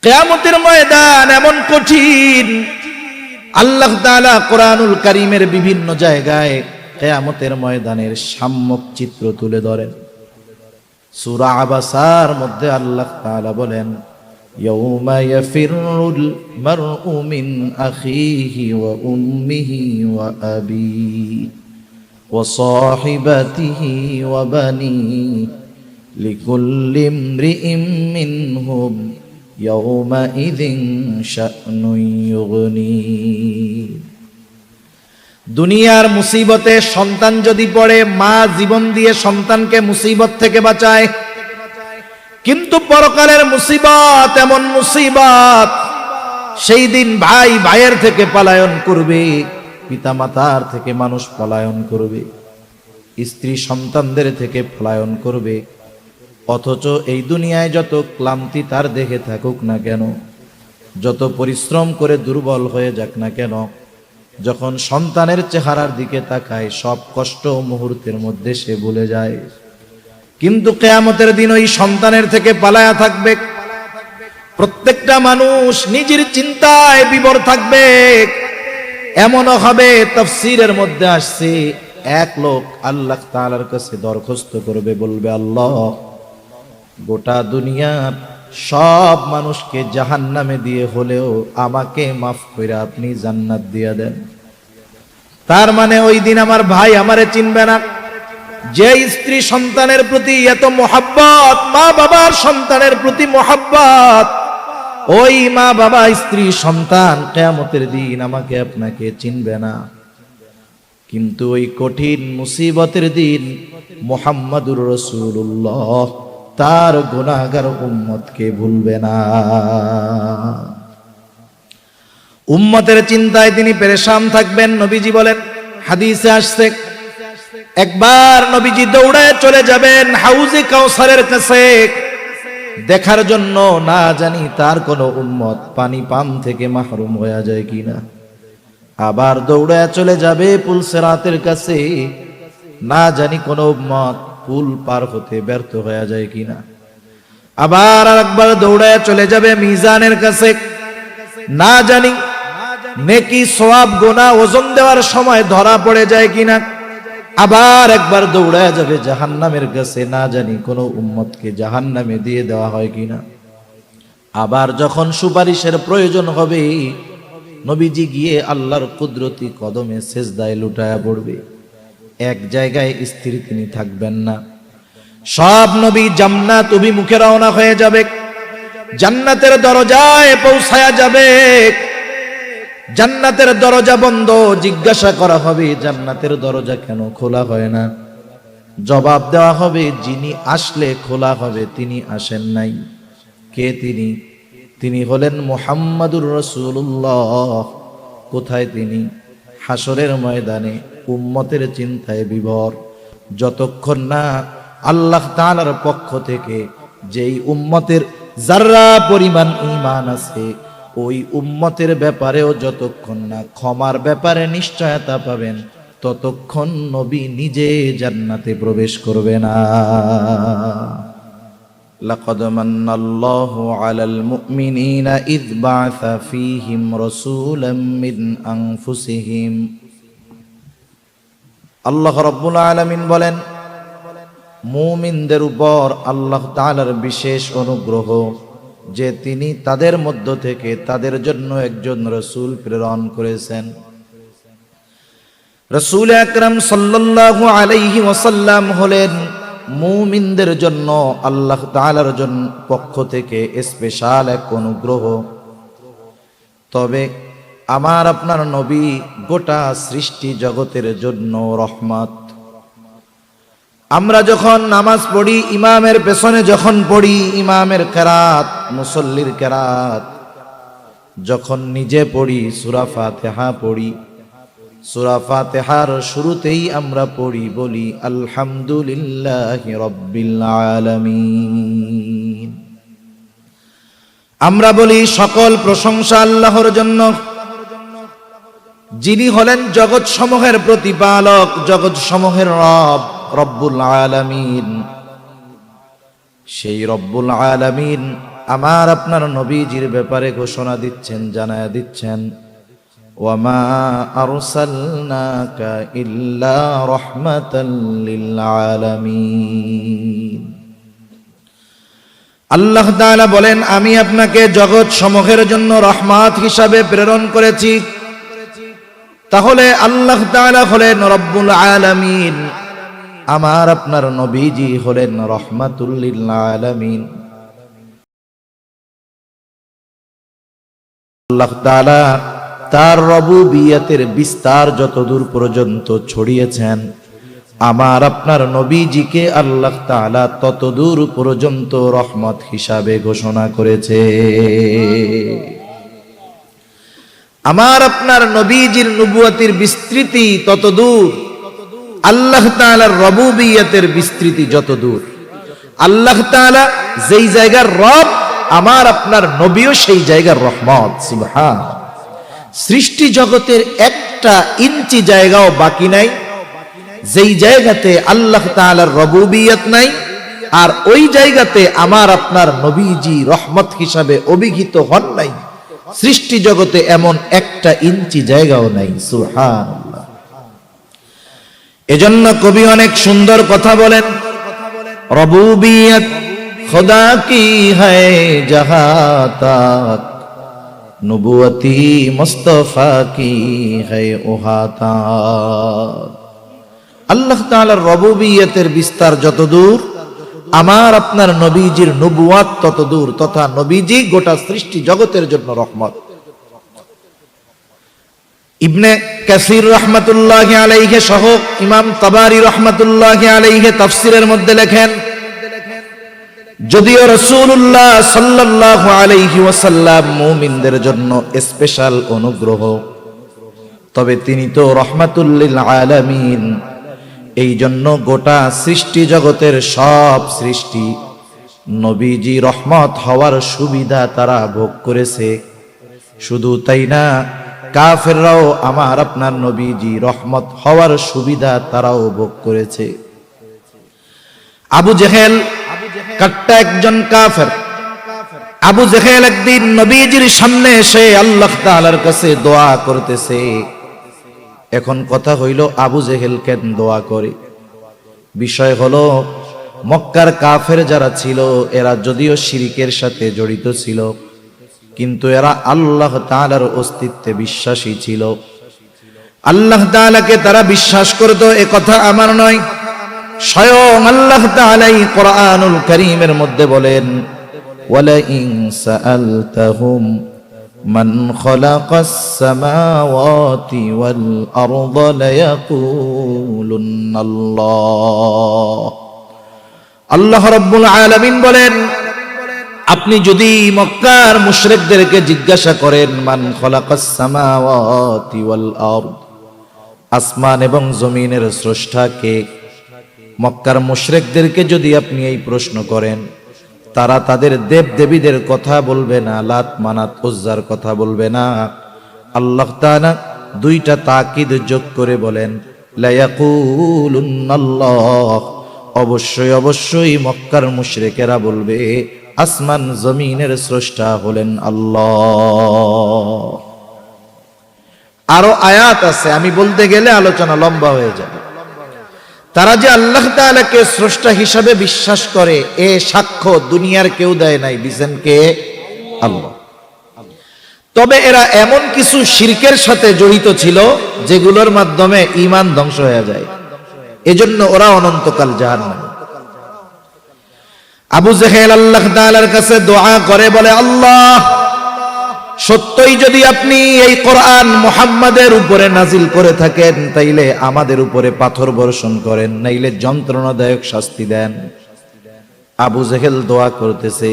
কিয়ামতের ময়দান এমন কঠিন, আল্লাহ তাআলা কোরআনুল কারীমের বিভিন্ন জায়গায় কিয়ামতের ময়দানের সাম্যক চিত্র তুলে ধরেন। সূরা আবাসার মধ্যে আল্লাহ তাআলা বলেন, ইয়াউমা ইয়াফিরুল মারউ মিন আখিহি ওয়া উম্মিহি ওয়া আবিহি ওয়া সাহিবাতিহি ওয়া বানিহি লিকুল্লি ইমরিইম মিনহুম ইয়াউমাইযিন শা'নুন ইউগনি। দুনিয়ার মুসিবতে সন্তান যদি পড়ে, মা জীবন দিয়ে সন্তানকে মুসিবত থেকে বাঁচায়, কিন্তু পরকালের মুসিবত এমন মুসিবত, সেই দিন ভাই ভাইয়ের থেকে পলায়ন করবে, পিতামাতার থেকে মানুষ পলায়ন করবে, স্ত্রী সন্তানদের থেকে পলায়ন করবে। অথচ এই দুনিয়ায় যত ক্লান্তি তার দেহে থাকুক না কেন, যত পরিশ্রম করে দুর্বল হয়ে যাক না কেন, যখন সন্তানের চেহারার দিকে তাকায় সব কষ্ট মুহূর্তের মধ্যে সে ভুলে যায়। কিন্তু কিয়ামতের দিন ওই সন্তানের থেকে পালায়া থাকবে। প্রত্যেকটা মানুষ নিজের চিন্তায় বিভোর থাকবে। এমনও হবে, তাফসীরের মধ্যে আসছে, এক লোক আল্লাহ তাআলার কাছে দরখাস্ত করবে, বলবে, আল্লাহ, গোটা দুনিয়ার সব মানুষকে জাহান্নামে দিয়ে হলেও আমাকে মাফ করে আপনি জান্নাত দিয়ে দেন। তার মানে ওই দিন আমার ভাই আমারে চিনবে না। যে স্ত্রী সন্তানের প্রতি এত মোহাব্বত, মা বাবার সন্তানের প্রতি মোহাব্বত, ওই মা বাবা স্ত্রী সন্তান কিয়ামতের দিন আমাকে আপনাকে চিনবে না। কিন্তু ওই কঠিন মুসিবতের দিন মুহাম্মাদুর রাসূলুল্লাহ তার গুনাহগার উম্মতকে ভুলবে না। উম্মতের চিন্তায় তিনি পেরেশান থাকবেন। নবীজি বলেন, হাদিসে আসছে, একবার নবীজি দৌড়ায় চলে যাবেন হাউজে কাউসারের কাছে দেখার জন্য, না জানি তার কোন উম্মত পানি পান থেকে মাহরুম হয়ে যায় কিনা। আবার দৌড়ায় চলে যাবে পুল সিরাতের কাছে, না জানি কোন উম্মত পুল পার হতে ব্যর্থ হয়ে যায় কিনা। আবার আরেকবার দৌড়ায় চলে যাবে মিজানের কাছে, না জানি নেকি সওয়াব গুনাহ ওজন দেওয়ার সময় ধরা পড়ে যায় কিনা। আবার একবার দৌড়ায় যাবে জাহান্নামের কাছে, না জানি কোন উম্মতকে জাহান্নামে দিয়ে দেওয়া হয় কিনা। আবার যখন সুপারিশের প্রয়োজন হবে, নবীজি গিয়ে আল্লাহর কুদরতি কদমে সেজদায় লুটায়া পড়বে। এক জায়গায় স্থির তিনি থাকবেন না। সব নবী জান্নাত অভিমুখে রওনা হয়ে যাবে, জান্নাতের দরজায় পৌঁছায়া যাবে। জান্নাতের দরজা বন্ধ, জিজ্ঞাসা করা হবে জান্নাতের দরজা কেন খোলা হয় না। জবাব দেওয়া হবে, যিনি আসলে খোলা হবে তিনি আসেন নাই। কে তিনি? তিনি হলেন মুহাম্মাদুর রাসূলুল্লাহ। কোথায় তিনি? হাসরের ময়দানে উম্মতের চিন্তায় বিভোর। যতক্ষণ না আল্লাহ তাআলার পক্ষ থেকে যেই উম্মতের যাররা পরিমাণ ঈমান আছে, ওই উম্মতের ব্যাপারেও যতক্ষণ না ক্ষমার ব্যাপারে নিশ্চয়তা পাবেন, ততক্ষণ নবী নিজে জান্নাতে প্রবেশ করবে না। লাকাদ মান্নাল্লাহু আলাল মুমিনিনা ইয বা'আসা ফীহিম রাসূলাম মিন আনফুসিহিম। আল্লাহ রাব্বুল আলামিন বলেন, মুমিনদের উপর আল্লাহ তাআলার বিশেষ অনুগ্রহ যে তিনি তাদের মধ্য থেকে তাদের জন্য একজন রাসূল প্রেরণ করেছেন। রাসূল আকরাম সাল্লাল্লাহু আলাইহি ওয়াসাল্লাম হলেন মুমিনদের জন্য আল্লাহ তাআলার পক্ষ থেকে স্পেশাল এক অনুগ্রহ। তবে আমার আপনার নবী গোটা সৃষ্টি জগতের জন্য রহমত। আমরা যখন নামাজ পড়ি, ইমামের পেছনে যখন পড়ি, ইমামের কেরাত, মুসল্লির কেরাত, যখন নিজে পড়ি সূরা ফাতিহা পড়ি, সূরা ফাতিহার শুরুতেই আমরা পড়ি, বলি আলহামদুলিল্লাহি রাব্বিল আলামিন। আমরা বলি সকল প্রশংসা আল্লাহর জন্য, যিনি হলেন জগৎ সমূহের প্রতিপালক, জগৎ সমূহের রব, রব্বুল আলামিন। সেই রব্বুল আলামিন আমার আপনার নবীজির ব্যাপারে ঘোষণা দিচ্ছেন, জানায়া দিচ্ছেন, ওয়ামা আরসালনাকা ইল্লা রাহমাতাল লিল আলামিন। আল্লাহ তাআলা বলেন, আমি আপনাকে জগৎ সমূহের জন্য রহমত হিসাবে প্রেরণ করেছি। তাহলে আল্লাহ তাআলা হলেন রব্বুল আলামিন, আমার আপনার নবীজি হলেন রহমাতুল লিল আলামিন। আল্লাহ তাআলা তার রবুবিয়তের বিস্তার যতদূর পর্যন্ত ছড়িয়েছেন, আমার আপনার নবীজিকে আল্লাহ তাআলা ততদূর পর্যন্ত রহমত হিসাবে ঘোষণা করেছে। আমার আপনার নবীজির নবুয়তের বিস্তৃতি ততদূর, আল্লাহ তাআলার রবুবিয়তের বিস্তৃতি যতদূর। আল্লাহ তাআলা যেই জায়গার রব, আমার আপনার নবীও সেই জায়গার রহমত। সুবহান। সৃষ্টি জগতের একটা ইঞ্চি জায়গাও বাকি নাই যেই জায়গাতে আল্লাহ তাআলার রবুবিয়ত নাই, আর ওই জায়গাতে আমার আপনার নবীজি রহমত হিসাবে অভিহিত হন নাই। সৃষ্টি জগতে এমন একটা ইঞ্চি জায়গাও নাই। সুবহানাল্লাহ। এজন্য কবি অনেক সুন্দর কথা বলেন, রবুবিয়ত खुदा की है जहाँ तक, नबुवती मुस्तफा की है वहाँ तक। আল্লাহ তাআলার রবুবিয়তের বিস্তার যতদূর, আমার আপনার নবীজির নবুয়াত ততদূর, তথা নবীজি গোটা সৃষ্টি জগতের জন্য রহমত। ইবনে কাসির রাহমাতুল্লাহি আলাইহি সহ ইমাম তাবারি রাহমাতুল্লাহি আলাইহি তাফসীরের মধ্যে লেখেন, যদিও রাসূলুল্লাহ সাল্লাল্লাহু আলাইহি ওয়াসাল্লাম মুমিনদের জন্য স্পেশাল অনুগ্রহ, তবে তিনি তো রহমাতুল লিল আলামিন। এই জন্য গোটা সৃষ্টি জগতের সব সৃষ্টি নবীজি রহমত হওয়ার সুবিধা তারা ভোগ করেছে। শুধু তাই না, কাফেররাও আমার আপনার নবীজি রহমত হওয়ার সুবিধা তারাও ভোগ করেছে। আবু জেহেল কাট্টা একজন কাফের। আবু জেহেল একদিন নবীজির সামনে এসে আল্লাহ তাআলার কাছে দোয়া করতেছে। এখন কথা হইল, আবু জেহেল কেন দোয়া করে? বিষয় হলো, মক্কার কাফের যারা ছিল এরা যদিও শিরকের সাথে জড়িত ছিল, কিন্তু এরা আল্লাহ তাআলার অস্তিত্বে বিশ্বাসী ছিল। আল্লাহ তাআলাকে তারা বিশ্বাস করত, এ কথা আমার নয়, স্বয়ং আল্লাহ তাআলা কোরআনুল কারীমের মধ্যে বলেন, ওয়ালা ইন সাআলতাহুম মান খালাকাস সামাওয়াতি ওয়াল আরদা লায়াকুলুন্নাল্লাহ। আল্লাহ রাব্বুল আলামিন বলেন, আপনি যদি মক্কার মুশরিকদেরকে জিজ্ঞাসা করেন, মান খালাকাস সামাওয়াতি ওয়াল আরদ, আসমান এবং জমিনের স্রষ্টা কে, মক্কার মুশরিকদেরকে যদি আপনি এই প্রশ্ন করেন, তারা তাদের দেব দেবীদের কথা বলবে না, লাত মানাত উজ্জার কথা বলবে না। আল্লাহ তাআলা দুইটা তাকিদ যোগ করে বলেন, লা ইয়াকুলুন্নাল্লাহ, অবশ্যই অবশ্যই মক্কার মুশরিকেরা বলবে আসমান জমিনের স্রষ্টা হলেন আল্লাহ। আরো আয়াত আছে, আমি বলতে গেলে আলোচনা লম্বা হয়ে যাবে। তারা যে আল্লাহ তাআলাকে স্রষ্টা হিসাবে বিশ্বাস করে, এ সাক্ষ্য দুনিয়ার কেউ দেয় নাই, দিছেন কে? আল্লাহ। তবে এরা এমন কিছু শিরকের সাথে জড়িত ছিল যেগুলোর মাধ্যমে ঈমান ধ্বংস হয়ে যায়, এজন্য ওরা অনন্তকাল জাহান্নামে। আবু জেহেল আল্লাহ তাআলার কাছে দোয়া করে, বলে, আল্লাহ, সত্যই যদি আপনি এই কোরআন মুহাম্মাদের উপরে নাজিল করে থাকেন, তাইলে আমাদের উপরে পাথর বর্ষণ করেন, নাইলে যন্ত্রণাদায়ক শাস্তি দেন। আবু জেহেল দোয়া করতেছে।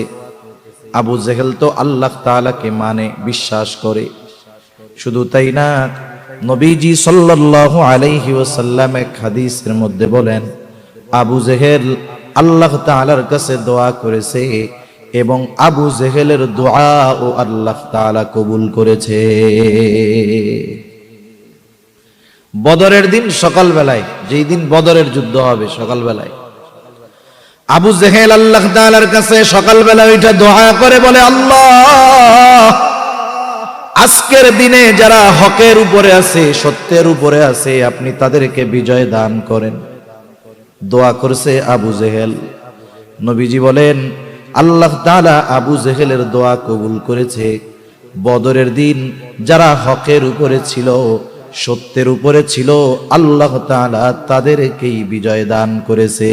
আবু জেহেল তো আল্লাহ তাআলাকে মানে, বিশ্বাস করে। শুধু তাই না, নবীজি সাল্লাল্লাহু আলাইহি ওয়াসাল্লাম এক হাদিসের মধ্যে বলেন, আবু জেহেল আল্লাহ তাআলার কাছে দোয়া করেছে এবং আবু জেহেলের দোয়া ও আল্লাহ তাআলা কবুল করেছে। বদরের দিন সকালবেলায়, যেই দিন বদরের যুদ্ধ হবে, সকালবেলায় আবু জেহেল আল্লাহ তাআলার কাছে সকালবেলা ওইটা দোয়া করে বলে, আল্লাহ, আজকের দিনে যারা হকের উপরে আছে, সত্যের উপরে আছে, আপনি তাদেরকে বিজয় দান করেন। দোয়া করছে আবু জেহেল। নবীজি বলেন, আল্লাহ তাআলা আবু জেহেলের দোয়া কবুল করেছে। বদরের দিন যারা হকের উপরে ছিল, সত্যের উপরে ছিল, আল্লাহ তাআলা তাদেরকেই বিজয় দান করেছে।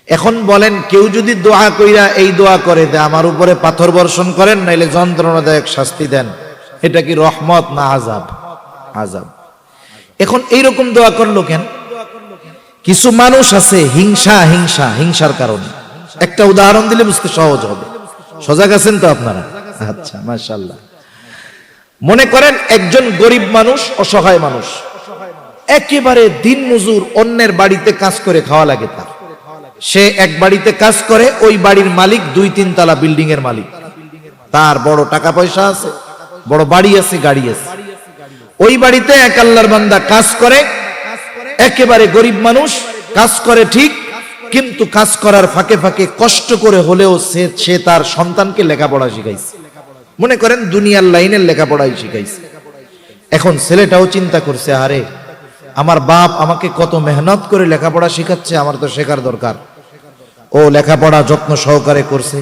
এখন বলেন, কেউ যদি দোয়া কইরা এই দোয়া করে যে আমার উপরে পাথর বর্ষণ করেন, নাইলে যন্ত্রণাদায়ক শাস্তি দেন, এটা কি রহমত না আযাব? আযাব। এখন এইরকম দোয়া করলো কেন? কিছু মানুষ আছে হিংসার কারণে। একটা উদাহরণ দিলে বুঝতে সহজ হবে। সজাগ আছেন তো আপনারা? আচ্ছা, মাশাআল্লাহ। মনে করেন একজন গরিব মানুষ, অসহায় মানুষ, একেবারে দিন মজুর, অন্যের বাড়িতে কাজ করে খাওয়া লাগে তার। সে এক বাড়িতে কাজ করে, ওই বাড়ির মালিক 2-3 তলা বিল্ডিং এর মালিক, তার বড় টাকা পয়সা আছে, বড় বাড়ি আছে, গাড়ি আছে। ওই বাড়িতে এক আল্লাহর বান্দা কাজ করে, একেবারে গরিব মানুষ, কাজ করে ঠিক, কিন্তু কাজ করার ফাঁকে ফাঁকে কষ্ট করে হলেও সে তার সন্তানকে লেখাপড়া শিখাইছে। মনে করেন দুনিয়ার লাইনের লেখাপড়াই শিখাইছে। এখন ছেলেটাও চিন্তা করছে, আরে আমার বাপ আমাকে কত মেহনত করে লেখাপড়া শিখাচ্ছে, আমার তো শেখার দরকার। ও লেখাপড়া যত্ন সহকারে করছে,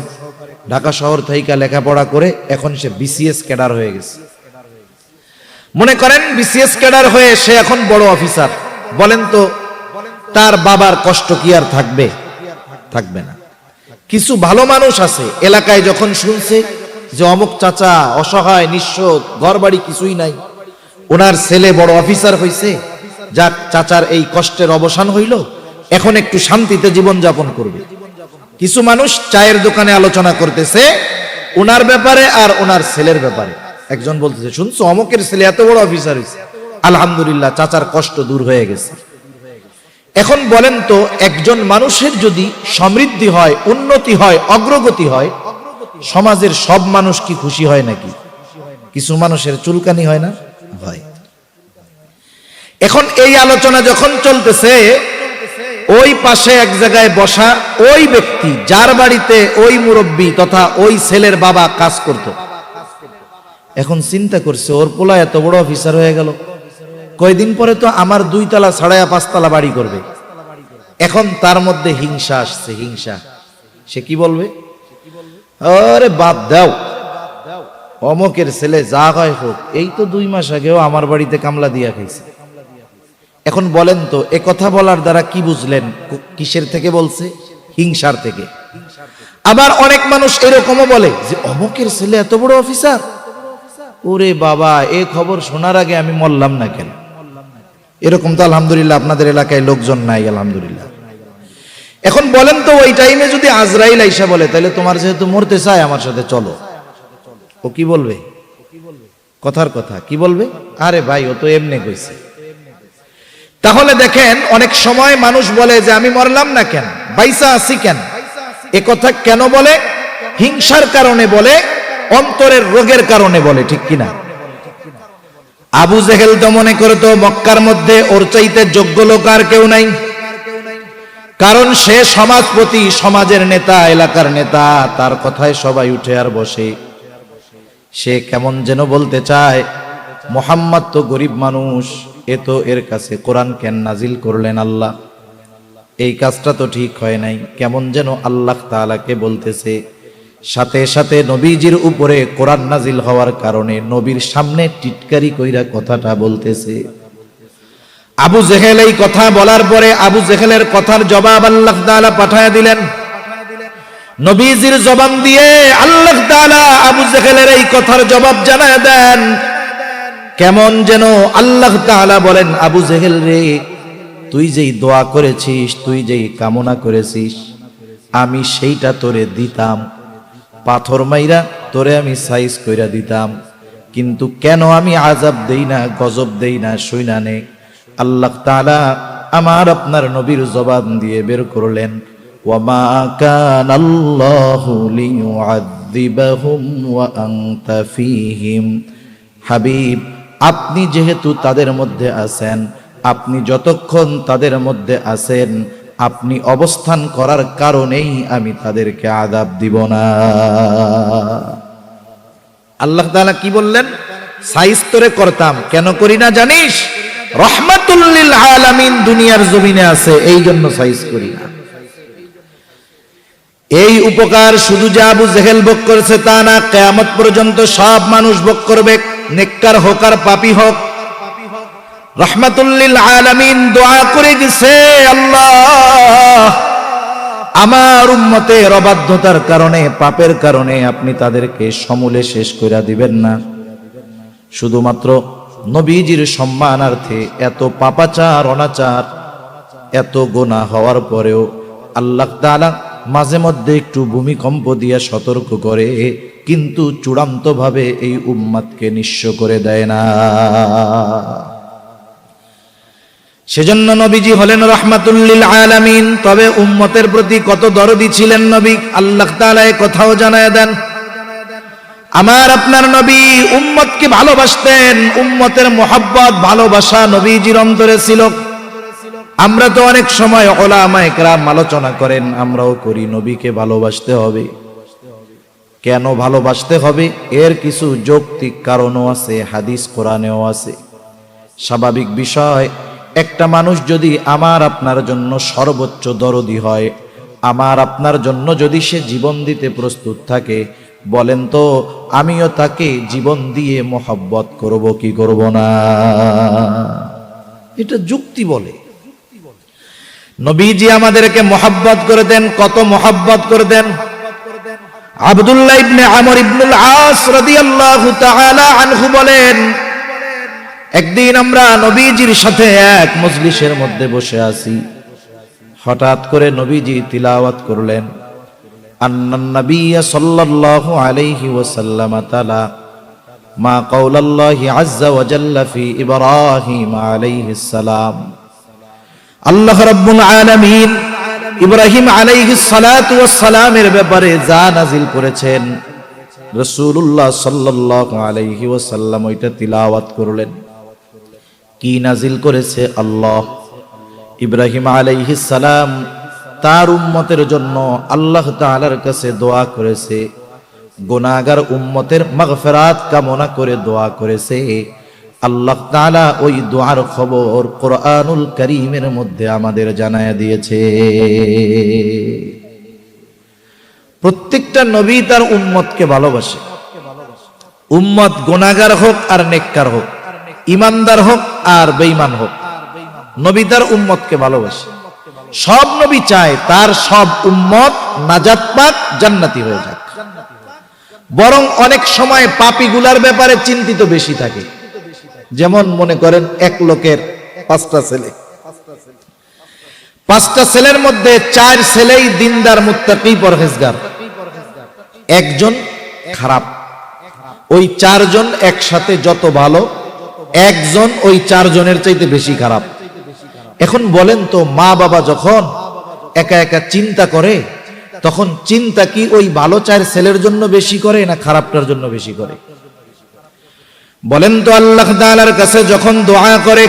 ঢাকা শহর থেকে লেখাপড়া করে এখন সে বিসিএস ক্যাডার হয়ে গেছে। মনে করেন বিসিএস ক্যাডার হয়ে সে এখন বড় অফিসার। বলেন তো তার বাবার কষ্ট কি আর থাকবে? থাকবে না। কিছু ভালো মানুষ আছে, এলাকায় যখন শুনছে যে অমুক চাচা অসহায়, নিঃস্ব, ঘর বাড়ি কিছুই নাই, ওনার ছেলে বড় অফিসার হইছে, যাক চাচার এই কষ্টের অবসান হইল, এখন একটু শান্তিতে জীবন যাপন করবে। কিছু মানুষ চায়ের দোকানে আলোচনা করতেছে ওনার ব্যাপারে আর ওনার ছেলের ব্যাপারে। একজন বলতেছে, শুনছো অমুকের ছেলে এত বড় অফিসার হইছে, আলহামদুলিল্লাহ, চাচার কষ্ট দূর হয়ে গেছে। এখন বলেন তো, একজন মানুষের যদি সমৃদ্ধি হয়, উন্নতি হয়, অগ্রগতি হয়, সমাজের সব মানুষ কি খুশি হয় নাকি? কিছু মানুষের চুলকানি হয় না? হয়। এখন এই আলোচনা যখন চলতেছে, ওই পাশে এক জায়গায় বসা ওই ব্যক্তি, যার বাড়িতে ওই মুরব্বী তথা ওই ছেলের বাবা কাজ করত, এখন চিন্তা করছে ওর পোলা এত বড় অফিসার হয়ে গেল, কয়দিন পরে তো আমার 2 তলা ছাড়াইয়া 5 তলা বাড়ি করবে। এখন তার মধ্যে হিংসা আসছে, হিংসা। সে কি বলবে? আরে বাদ দাও, অমুকের ছেলে যা হয় হোক, এই তো 2 মাস আগেও আমার বাড়িতে কামলা দিয়া খাইছে। এখন বলেন তো, এ কথা বলার দ্বারা কি বুঝলেন? কিসের থেকে বলছে? হিংসার থেকে। আবার অনেক মানুষ এরকমও বলে যে অমুকের ছেলে এত বড় অফিসার, ওরে বাবা, এ খবর শোনার আগে আমি মরলাম না কেন? এরকম তো আলহামদুলিল্লাহ আপনাদের এলাকায় লোকজন নাই, আলহামদুলিল্লাহ। এখন বলেন তো, ওই টাইমে যদি আজরাইল আইসা বলে, তাহলে তোমার যেহেতু মরতে চায় আমার সাথে চলো, ও কি বলবে? কথার কথা কি বলবে? আরে ভাই, ও তো এমনি কইছে। তাহলে দেখেন, অনেক সময় মানুষ বলে যে আমি মরলাম না কেন, বাইসা আছি কেন? এ কথা কেন বলে? হিংসার কারণে বলে, অন্তরের রোগের কারণে বলে, ঠিক কিনা? আবু জেহেল তো মনে করতো মক্কার মধ্যে ওর চাইতে যোগ্য লোক আর কেউ নাই, কারণ সে সমাজপতি, সমাজের নেতা, এলাকার নেতা, তার কথায় সবাই উঠে আর বসে। সে কেমন যেন বলতে চায়, মুহাম্মদ তো গরিব মানুষ, এ তো এর কাছে কোরআন কেন নাজিল করলেন আল্লাহ? এই কাজটা তো ঠিক হয় নাই। কেমন যেন আল্লাহ তাআলাকে বলতেছে, সাথে সাথে নবীজির উপরে কোরআন নাজিল হওয়ার কারণে নবীর সামনে টিটকারি কইরা কথাটা বলতেছে। আবু জেহেল এই কথা বলার পরে আবু জেহেলের কথার জবাব আল্লাহ তাআলা পাঠায়া দিলেন। নবীজির জবান দিয়ে আল্লাহ তাআলা আবু জেহেলের এই কথার জবাব জানায় দেন। কেমন যেন আল্লাহ তাআলা বলেন, আবু জেহেল রে, তুই যেই দোয়া করেছিস, তুই যেই কামনা করেছিস, আমি সেইটা তোরে দিতাম, পাথর মাইরা তোরে আমি সাইজ কইরা দিতাম, কিন্তু কেন আমি আযাব দেই না, গজব দেই না, শুইনা নে। আল্লাহ তাআলা আমার আপনার নবীর জবান দিয়ে বের করলেন, ওয়ামা কানাল্লাহু লিয়ুআযযিবাহুম ওয়া আনতা ফীহিম। হাবিব, আপনি যেহেতু তাদের মধ্যে আছেন, আপনি যতক্ষণ তাদের মধ্যে আছেন, আপনি অবস্থান করার কারণেই আমি তাদেরকে আযাব দিব না। আল্লাহ তাআলা কি বললেন? সাইজ তোরে করতাম, কেন করি না জানিস? রহমাতুল লিল আলামিন দুনিয়ার জমিনে আছে, এই জন্য সাইজ করি না। এই উপকার শুধু যে আবু জেহেল ভোগ করেছে তা না, কিয়ামত পর্যন্ত সব মানুষ ভোগ করবে, নেককার হোক আর পাপী হোক। রহমাতুল লিল আলামিন দোয়া করে গেছে, আল্লাহ আমার উম্মতের অবাধ্যতার কারণে, পাপের কারণে আপনি তাদেরকে সমূলে শেষ করে দিবেন না। শুধুমাত্র নবীজির সম্মানার্থে এত পাপাচার অনাচার, এত গুনাহ হওয়ার পরেও আল্লাহ তাআলা মাঝে মধ্যে একটু ভূমিকম্প দিয়ে সতর্ক করে, কিন্তু চূড়ান্তভাবে এই উম্মতকে নিঃস্ব করে দেয় না। সেজন্য নবীজি হলেন রাহমাতুল লিল আলামিন। তবে উম্মতের প্রতি কত দরদি ছিলেন নবী, আল্লাহ তাআলা এই কথাও জানায় দেন। আমার আপনার নবী উম্মতকে ভালোবাসতেন, উম্মতের মোহাব্বত ভালোবাসা নবীজির অন্তরে ছিল। আমরা তো অনেক সময় উলামায়ে কেরাম আলোচনা করেন, আমরাও করি, নবীকে ভালোবাসতে হবে। কেন ভালোবাসতে হবে? এর কিছু যৌক্তিক কারণও আছে, হাদিস কোরআনেও আছে। স্বাভাবিক বিষয়, একটা মানুষ যদি আমার আপনার জন্য সর্বোচ্চ দরদি হয়, আমার আপনার জন্য যদি সে জীবন দিতে প্রস্তুত থাকে, বলেন তো আমিও তাকে জীবন দিয়ে মোহাব্বত করব কি করব না? এটা যুক্তি বলে। নবীজি আমাদেরকে মোহাব্বত করে দেন, কত মোহাব্বত করে দেন। আব্দুল্লাহ ইবনে আমর ইবনুল আস রাদিয়াল্লাহু তাআলা আনহু বলেন, একদিন আমরা নবীজির সাথে এক মজলিসের মধ্যে বসে আছি, হঠাৎ করে নবীজি তিলাওয়াত করলেন, আন্নান নাবিয়্য সাল্লাল্লাহু আলাইহি ওয়াসাল্লাম তাআলা মা কাওলাল্লাহি আযজা ওয়া জাল্লা ফি ইব্রাহিম আলাইহিস সালাম। আল্লাহ রাব্বুল আলামিন ইব্রাহিম আলাইহিস সালাতু ওয়াস সালামের ব্যাপারে যা নাজিল করেছেন, রাসূলুল্লাহ সাল্লাল্লাহু আলাইহি ওয়াসাল্লাম ওইটা তিলাওয়াত করলেন। কি নাজিল করেছে? আল্লাহ ইব্রাহিম আলাইহিস সালাম তার উম্মতের জন্য আল্লাহ তাআলার কাছে দোয়া করেছে, গুনাহগার উম্মতের মাগফিরাত কামনা করে দোয়া করেছে। আল্লাহ তাআলা ওই দোয়ার খবর কোরআনুল কারীমের মধ্যে আমাদের জানায়া দিয়েছে। প্রত্যেকটা নবী তার উম্মতকে ভালোবাসে। উম্মত গুনাহগার হোক আর নেককার হোক, ইমানদার হোক আর বেঈমান হোক, নবী তার উম্মতকে ভালোবাসে। সব নবী চায় তার সব উম্মত নাজাত পাক, জান্নাতি হয়ে যাক। বরং অনেক সময় পাপীগুলার ব্যাপারে চিন্তিত বেশি থাকে। যেমন মনে করেন এক লোকের 5টা ছেলে, 5টা ছেলের মধ্যে 4 ছেলেই দিনদার, মুত্তাকি, পরহেজগার, একজন খারাপ। ওই 4 জন একসাথে যত ভালো, একজন ওই 4 জনের চাইতে বেশি খারাপ। এখন বলেন তো, মা বাবা যখন একা একা চিন্তা করে, তখন চিন্তা কি ওই ভালো 4 ছেলের জন্য বেশি করে না খারাপটার জন্য বেশি করে? বলেন তো, আল্লাহ তাআলার কাছে যখন দোয়া করে,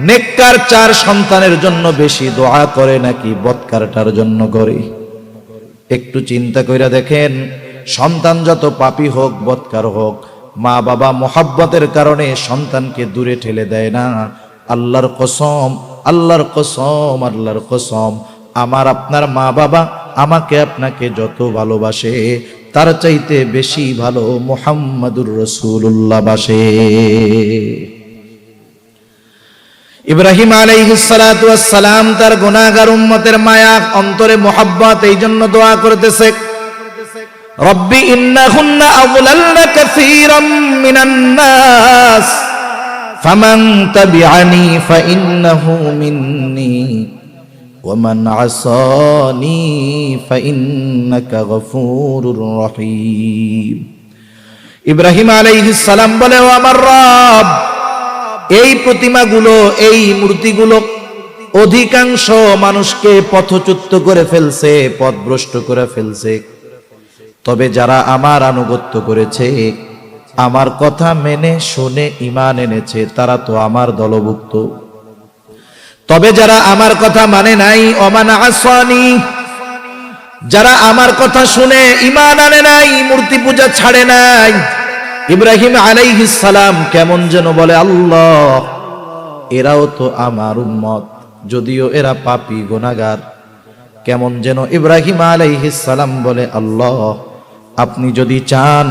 নেককার 4 সন্তানের জন্য বেশি দোয়া করে নাকি বদকারটার জন্য করে? একটু চিন্তা কইরা দেখেন, সন্তান যত পাপী হোক, বদকার হোক, মা বাবা মোহাব্বতের কারণে সন্তানকে দূরে ঠেলে দেয় না। আল্লাহর কসম, আল্লাহর কসম, আল্লাহর কসম, আমার আপনার মা বাবা আমাকে আপনাকে যত ভালোবাসে, তার চাইতে বেশি ভালো মুহাম্মাদুর রাসূলুল্লাহ বাসে। ইব্রাহিম আলাইহিস সালাতু ওয়াস সালাম তার গুনাহগার উম্মতের মায়া, অন্তরে মোহাব্বত, এই জন্য দোয়া করতেছে, রব্বি ইন্নাহুন্না আযলালনা কাসীরাম মিনান নাস ফামান তাবিআনি ফাইন্নাহু মিন্নি ওয়ামান আসানি ফাইন্নাকা গফুরুর রহিম। ইব্রাহিম আলাইহিস সালাম বলে, ও আমার রব, এই প্রতিমাগুলো, এই মূর্তিগুলো অধিকাংশ মানুষকে পথচ্যুত করে ফেলছে, পথভ্রষ্ট করে ফেলছে। তবে যারা আমার আনুগত্য করেছে, আমার কথা মেনে শুনে ঈমান এনেছে, তারা তো আমার দলভুক্ত। তবে যারা আমার কথা মানে নাই, ওমান আসানি, যারা আমার কথা শুনে ঈমান আনে নাই, মূর্তি পূজা ছাড়ে নাই, ইব্রাহিম আলাইহিস সালাম কেমন যেন বলে আল্লাহ এরাও তো আমার উম্মত, যদিও এরা পাপী গুনাহগার। কেমন যেন ইব্রাহিম আলাইহিস সালাম বলে আল্লাহ আপনি যদি চান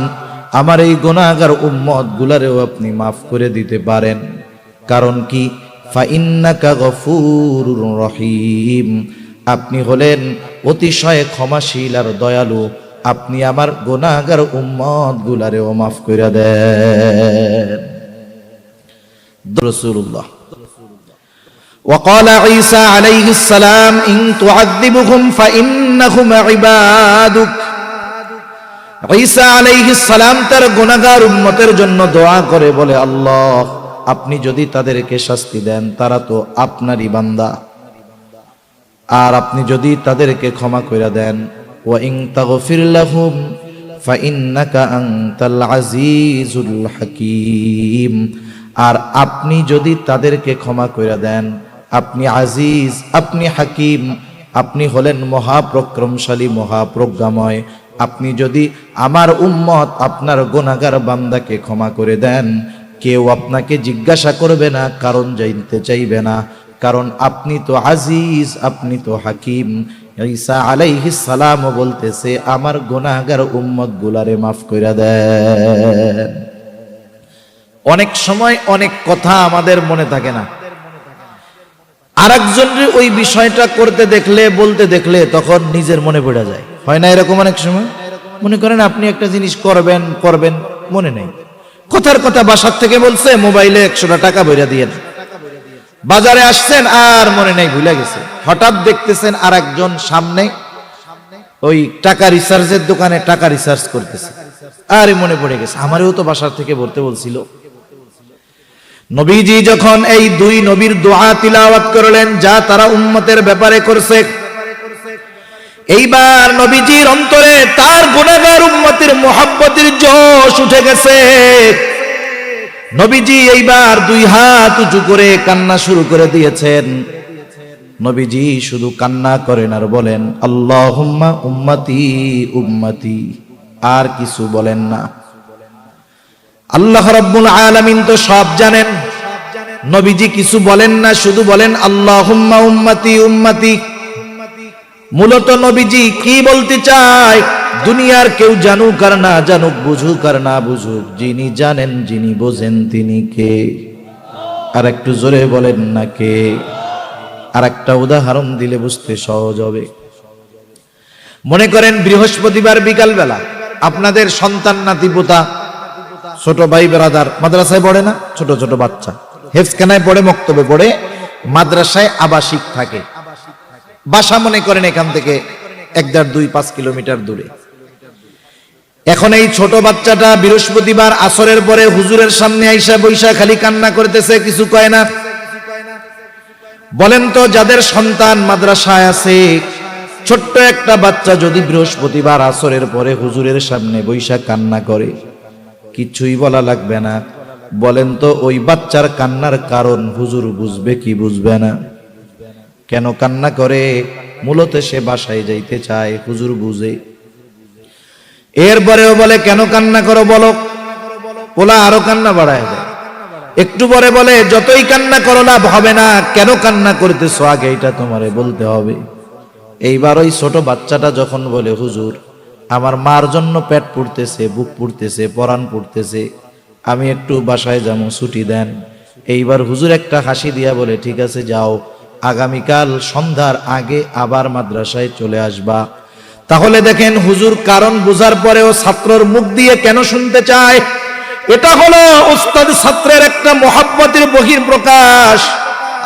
আমার এই গুনাহগার উম্মত গুলারেও আপনি মাফ করে দিতে পারেন। কারণ কি? ফাইন্নাকা গফুরুর রহিম, আপনি হলেন অতিশয় ক্ষমাশীল আর দয়ালু, আপনি আমার গুনাহগার উম্মত গুলারেও মাফ করে দেন। রাসূলুল্লাহ وقال عيسى عليه السلام إن تعذبهم فإنهم عبادك। ঈসা আলাইহিস সালাম তার গুনাহগার উম্মতের জন্য দোয়া করে বলে আল্লাহ আপনি যদি তাদেরকে শাস্তি দেন তারা তো আপনারই বান্দা, আর আপনি যদি তাদেরকে ক্ষমা করে দেন ওয়া ইন তাগফির লাহুম ফাইন্নাকা আনতাল আজিজুল হাকীম, আর আপনি যদি তাদেরকে ক্ষমা করে দেন আপনি আজিজ, আপনি হাকিম, আপনি হলেন মহাপ্রক্রমশালী মহাপ্রজ্ঞাময়। আপনি যদি আমার উম্মত আপনার গুনাহগার বান্দাকে ক্ষমা করে দেন কেউ আপনাকে জিজ্ঞাসা করবে না, কারণ জানতে চাইবে না, কারণ আপনি তো আজিজ, আপনি তো হাকিম। ঈসা আলাইহিস সালাম বলতেছে আমার গুনাহগার উম্মত গুলারে মাফ করে দেন। অনেক সময় অনেক কথা আমাদের মনে থাকে না, আরেকজনের ওই বিষয়টা করতে দেখলে বলতে দেখলে তখন নিজের মনে পড়ে যায়, হয় না এরকম? অনেক সময় মনে করেন আপনি একটা জিনিস করবেন মনে নেই, কথার কথা বাসার থেকে বলছে মোবাইলে 100 টাকা ভরে দিয়েন, বাজারে আসছেন আর মনে নেই, ভুলে গেছে। হঠাৎ দেখতেছেন আরেকজন সামনে ওই টাকা রিচার্জের দোকানে টাকা রিচার্জ করতেছে, আরে মনে পড়ে গেছে আমারও তো বাসার থেকে বলতে বলছিল। নবীজি যখন এই দুই নবীর দোয়া তিলাওয়াত করলেন যা তারা উম্মতের ব্যাপারে করছে, এইবার নবীজির অন্তরে তার গুনাহগার উম্মতের মুহাব্বতের জোশ উঠে গেছে। নবীজি এইবার দুই হাত উঁচু করে কান্না শুরু করে দিয়েছেন। নবীজি শুধু কান্না করেন আর বলেন আল্লাহুম্মা উম্মতি উম্মতি, আর কিছু বলেন না। আল্লাহ রাব্বুল আলামিন তো সব জানেন, নবীজি কিছু বলেন না, শুধু বলেন আল্লাহুম্মা উম্মতি উম্মতি। মূলত নবীজি কি বলতে চায় দুনিয়ার কেউ জানুক আর না জানুক, বুঝুক আর না বুঝুক, যিনি জানেন যিনি বোঝেন তিনি কে? আর একটু জোরে বলেন না কে? আর একটা উদাহরণ দিলে বুঝতে সহজ হবে। মনে করেন বৃহস্পতিবার বিকালবেলা আপনাদের সন্তান নাতিপোতা ছোট ভাই ব্রাদার মাদ্রাসায় পড়ে না, ছোট ছোট বাচ্চা হেফজখানায় পড়ে, মক্তবে পড়ে, মাদ্রাসায় আবাসিক থাকে, বাসা মনে করেন এখান থেকে 1.5-2-5 কিলোমিটার দূরে। এখন এই ছোট বাচ্চাটা বৃহস্পতিবার আসরের পরে হুজুরের সামনে আইসা বৈশা খালি কান্না করতেছে, কিছু কয় না। বলেন তো যাদের সন্তান মাদ্রাসায় আছে, ছোট্ট একটা বাচ্চা যদি বৃহস্পতিবার আসরের পরে হুজুরের সামনে বৈশা কান্না করে, কিছুই বলা লাগবে না। বলেন তো ওই বাচ্চার কান্নার কারণ হুজুর বুঝবে কি বুঝবে না? কেন কান্না করে? মূলত সে বাসায় যাইতে চায়, হুজুর বুঝে। এরপরেও বলে কেন কান্না করো বলো, ওলা আরো কান্না বাড়ায় দেয়। একটু পরে বলে যতই কান্না করো লাভ হবে না, কেন কান্না করতেছো আগে এটা তোমারে বলতে হবে। এইবার ওই ছোট বাচ্চাটা যখন বলে হুজুর আমার মার জন্য পেট পুড়তেছে, বুক পুড়তেছে, পরাণ পুড়তেছে, আমি একটু বাসায় যাবো, ছুটি দেন। এইবার হুজুর একটা হাসি দিয়া বলে ঠিক আছে যাও, আগামীকাল সন্ধ্যার আগে আবার মাদ্রাসায় চলে আসবা। তাহলে দেখেন হুজুর কারণ বুঝার পরেও ছাত্রর মুখ দিয়ে কেন শুনতে চায়? এটা হলো উস্তাদ ছাত্রের একটা মহব্বতের বহিঃপ্রকাশ।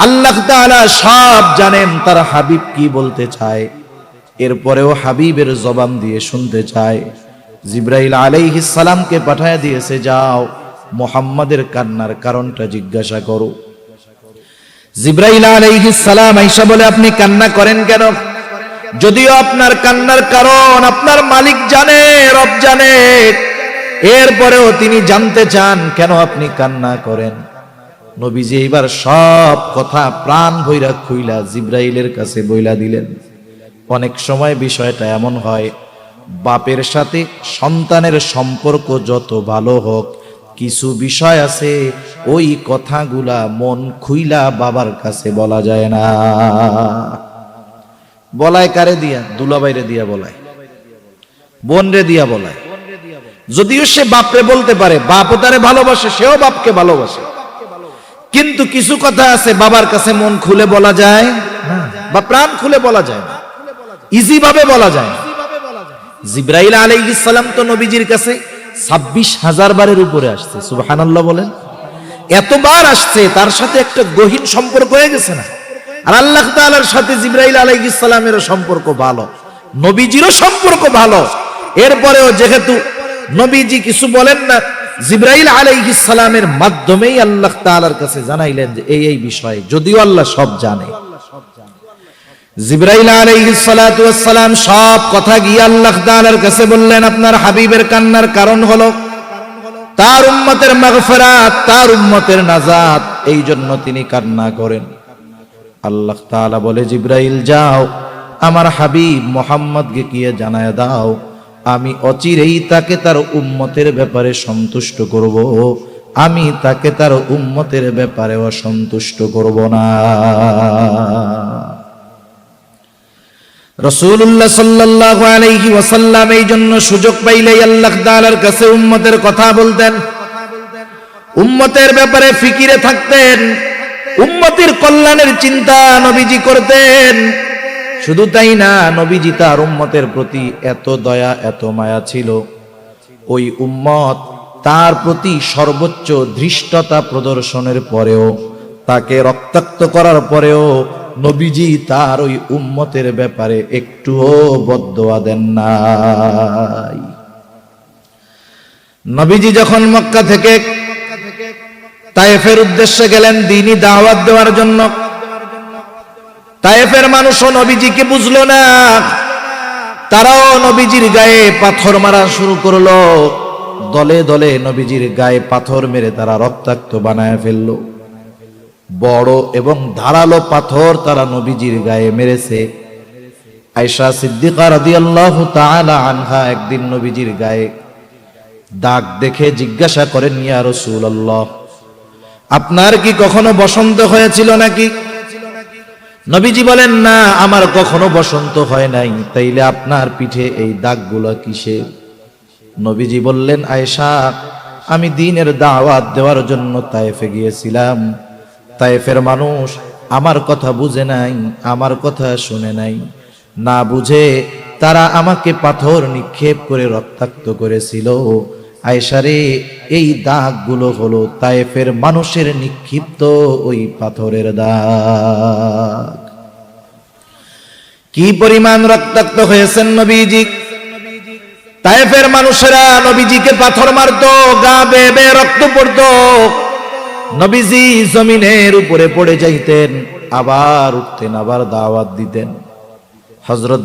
আল্লাহ তাআলা সব জানেন তার হাবিব কি বলতে চায়, এরপরেও হাবিবের জবান দিয়ে শুনতে চায়। জিবরাইল আলাইহিস সালামকে পাঠায় দিয়েছে, যাও মুহাম্মাদের কান্নার কারণটা জিজ্ঞাসা করো। জিবরাইল আলাইহিস সালাম আয়েশা বলে আপনি কান্না করেন কেন? যদিও আপনার কান্নার কারণ আপনার মালিক জানে, রব জানে, এরপরেও তিনি জানতে চান কেন আপনি কান্না করেন। নবীজি এইবার সব কথা প্রাণ ভৈরা খুইলা জিব্রাইলের কাছে বইলা দিলেন। অনেক সময় বিষয়টা এমন হয়, বাপের সাথে সন্তানের সম্পর্ক যত ভালো হোক, কিছু বিষয় আছে ওই কথাগুলা মন খুইলা বাবার কাছে বলা যায় না। বলায় কারে দিয়া? দুলাভাইরে দিয়া বলায়, বোন রে দিয়া বলায়। যদিও সে বাপরে বলতে পারে, বাপও তারে ভালোবাসে, সেও বাপকে ভালোবাসে, কিন্তু কিছু কথা আছে বাবার কাছে মন খুলে বলা যায় না, বা প্রাণ খুলে বলা যায় না, ইজি ভাবে বলা যায় না। জিব্রাইল আলাইহিস সালাম তো নবীজির কাছে 26,000 বারের উপরে আসছে, সুবহানাল্লাহ বলেন। এতবার আসছে, তার সাথে একটা গহীন সম্পর্ক হয়ে গেছে না? আর আল্লাহ তাআলার সাথে জিব্রাইল আলাইহিস সালামের সম্পর্ক ভালো, নবীজিরও সম্পর্ক ভালো। এরপরেও যেহেতু নবীজি কিছু বলেন না, জিব্রাইল আলাইহিস সালামের মাধ্যমেই আল্লাহ তাআলার কাছে জানাইলেন যে এই বিষয়, যদিও আল্লাহ সব জানে। জিব্রাইল আলাইহিস সালাতু ওয়াস সালাম সব কথা গিয়ে আল্লাহ তাআলার কাছে বললেন। আপনার হাবিবের কান্নার কারণ হলো তার উম্মতের মাগফিরাত, তার উম্মতের নাজাত, এই জন্য তিনি কান্না করেন। আল্লাহ তাআলা বলে, জিব্রাইল যাও আমার হাবিব মুহাম্মদকে গিয়ে জানায় দাও, আমি অচিরেই তাকে তার উম্মতের ব্যাপারে সন্তুষ্ট করব, আমি তাকে তার উম্মতের ব্যাপারে অসন্তুষ্ট করব না। রাসূলুল্লাহ সাল্লাল্লাহু আলাইহি ওয়াসাল্লাম এই জন্য সুযোগ পাইলেই আল্লাহ তাআলার কাছে উম্মতের কথা বলতেন, উম্মতের ব্যাপারে ফিকিরে থাকতেন, উম্মতের কল্যাণের চিন্তা নবীজি করতেন। শুধু তাই না, নবীজি তার উম্মতের প্রতি এত দয়া, এত মায়া ছিল, ওই উম্মত তার প্রতি সর্বোচ্চ ধৃষ্টতা প্রদর্শনের পরেও, তাকে রক্তাক্ত করার পরেও নবীজি তার ওই উম্মতের ব্যাপারে একটুও বদদোয়া দেন নাই। নবীজি যখন মক্কা থেকে তায়েফের উদ্দেশ্যে গেলেন দ্বীনি দাওয়াত দেওয়ার জন্য, তায়েফের মানুষও নবীজিকে বুঝলো না, তারাও নবীজির গায়ে পাথর মারা শুরু করলো। দলে দলে নবীজির গায়ে পাথর মেরে তারা রক্তাক্ত বানায় ফেললো। বড় এবং ধারালো পাথর তারা নবীজির গায়ে মেরেছে। আয়েশা সিদ্দিকা রাদিয়াল্লাহু তাআলা আনহা একদিন নবীজির গায়ে দাগ দেখে জিজ্ঞাসা করেন, ইয়া রাসূলুল্লাহ, আপনার কি কখনো বসন্ত হয়েছিল নাকি? নবীজি বলেন, না, আমার কখনো বসন্ত হয় নাই। তাইলে আপনার পিঠে এই দাগগুলো কিসের? নবীজি বললেন, আয়েশা, আমি দ্বীনের দাওয়াত দেওয়ার জন্য তায়েফে গিয়েছিলাম। তায়েফের মানুষ আমার কথা বুঝে নাই, আমার কথা শুনে নাই, না বুঝে তারা আমাকে পাথর নিক্ষেপ করে রক্তাক্ত করেছিল। আয়েশা রে, এই দাগগুলো হলো তায়েফের মানুষের নিক্ষিপ্ত ওই পাথরের দাগ। কি পরিমাণ রক্তাক্ত হয়েছেন নবীজি! তায়েফের মানুষেরা নবীজিকে পাথর মারতো, গা বেয়ে বেয়ে রক্ত পড়তো। নবীজি জমিনের উপরে পড়ে যাইতেন, আবার উঠতেন, আবার দাওয়াত দিতেন। হযরত